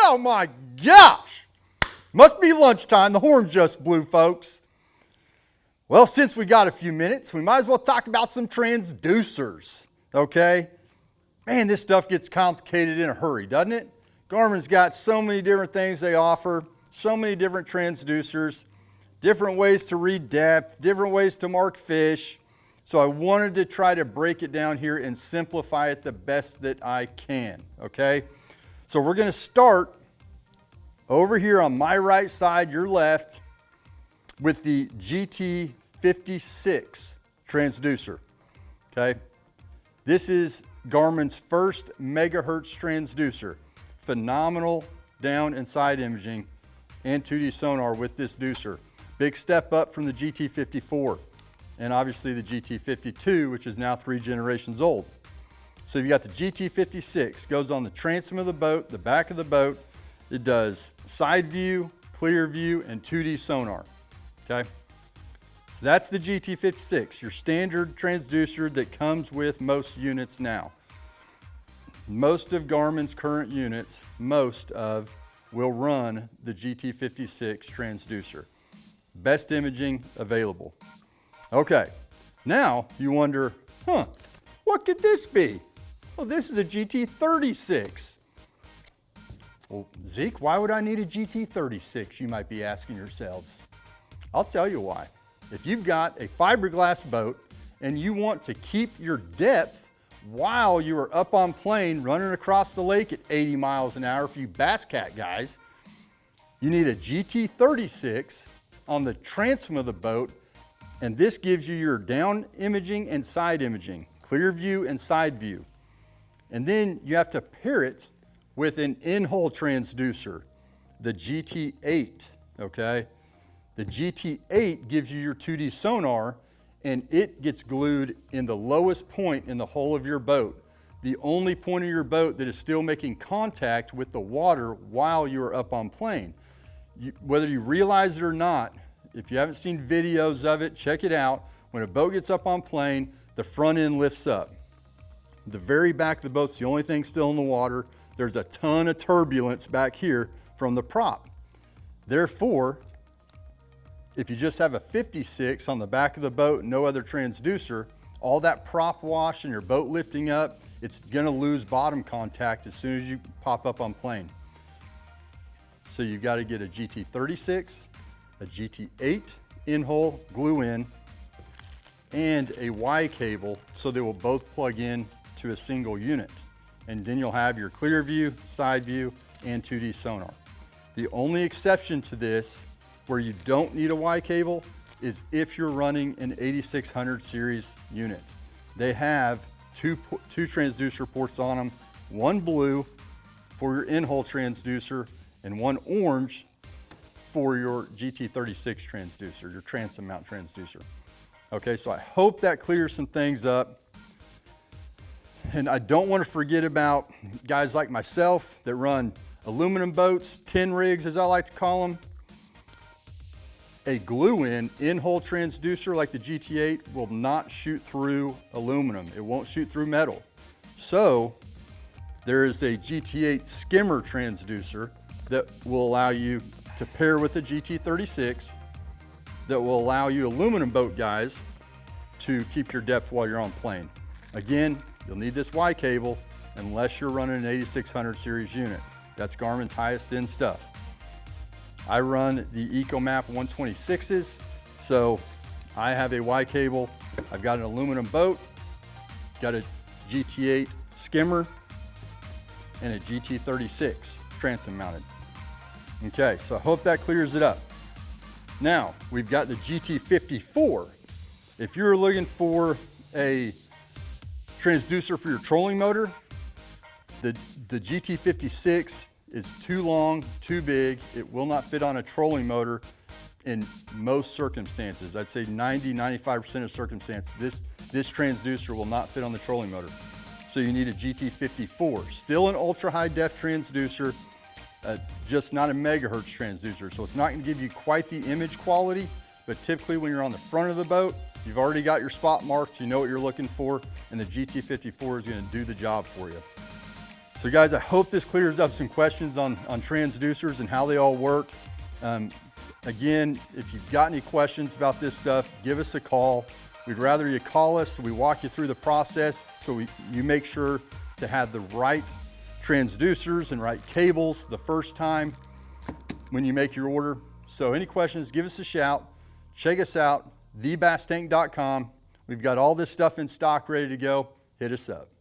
Oh my gosh! Must be lunchtime. The horn just blew, folks. Well, since we got a few minutes, we might as well talk about some transducers, okay? Man, this stuff gets complicated in a hurry, doesn't it? Garmin's got so many different things they offer, so many different transducers, different ways to read depth, different ways to mark fish. So I wanted to try to break it down here and simplify it the best that I can, okay? So we're going to start over here on my right side, your left, with the GT56 transducer, okay? This is Garmin's first megahertz transducer. Phenomenal down and side imaging and 2D sonar with this deucer. Big step up from the GT54 and obviously the GT52, which is now 3 generations old. So you got the GT56, goes on the transom of the boat, the back of the boat. It does side view, clear view, and 2D sonar, okay? So that's the GT56, your standard transducer that comes with most units now. Most of Garmin's current units, will run the GT56 transducer. Best imaging available. Okay, now you wonder, what could this be? Well, this is a GT36. Well, Zeke, why would I need a GT36? You might be asking yourselves. I'll tell you why. If you've got a fiberglass boat and you want to keep your depth while you are up on plane running across the lake at 80 miles an hour for you bass cat guys, you need a GT36 on the transom of the boat, and this gives you your down imaging and side imaging, clear view and side view. And then you have to pair it with an in-hole transducer, the GT8, okay? The GT8 gives you your 2D sonar, and it gets glued in the lowest point in the hull of your boat, the only point of your boat that is still making contact with the water while you're up on plane. Whether you realize it or not, if you haven't seen videos of it, check it out. When a boat gets up on plane, the front end lifts up. The very back of the boat's the only thing still in the water. There's a ton of turbulence back here from the prop. Therefore, if you just have a 56 on the back of the boat and no other transducer, all that prop wash and your boat lifting up, it's gonna lose bottom contact as soon as you pop up on plane. So you've got to get a GT36, a GT8 in-hole glue in, and a Y cable so they will both plug in to a single unit. And then you'll have your clear view, side view, and 2D sonar. The only exception to this where you don't need a Y cable is if you're running an 8600 series unit. They have two transducer ports on them, one blue for your in-hole transducer and one orange for your GT36 transducer, your transom mount transducer. Okay, so I hope that clears some things up. And I don't want to forget about guys like myself that run aluminum boats, tin rigs as I like to call them. A glue-in in-hole transducer like the GT8 will not shoot through aluminum. It won't shoot through metal. So there is a GT8 skimmer transducer that will allow you to pair with the GT36 that will allow you aluminum boat guys to keep your depth while you're on plane. Again, you'll need this Y cable unless you're running an 8600 series unit. That's Garmin's highest end stuff. I run the EcoMap 126s, so I have a Y cable. I've got an aluminum boat, got a GT8 skimmer, and a GT36 transom mounted. Okay, so I hope that clears it up. Now, we've got the GT54. If you're looking for a transducer for your trolling motor, the GT56 is too long, too big. It will not fit on a trolling motor in most circumstances. I'd say 90–95% of circumstances, this transducer will not fit on the trolling motor. So you need a GT54. Still an ultra high def transducer, just not a megahertz transducer. So it's not gonna give you quite the image quality, but typically when you're on the front of the boat, you've already got your spot marked, you know what you're looking for, and the GT54 is gonna do the job for you. So guys, I hope this clears up some questions on transducers and how they all work. Again, if you've got any questions about this stuff, give us a call. We'd rather you call us so we walk you through the process so you make sure to have the right transducers and right cables the first time when you make your order. So any questions, give us a shout. Check us out, thebasstank.com. We've got all this stuff in stock ready to go. Hit us up.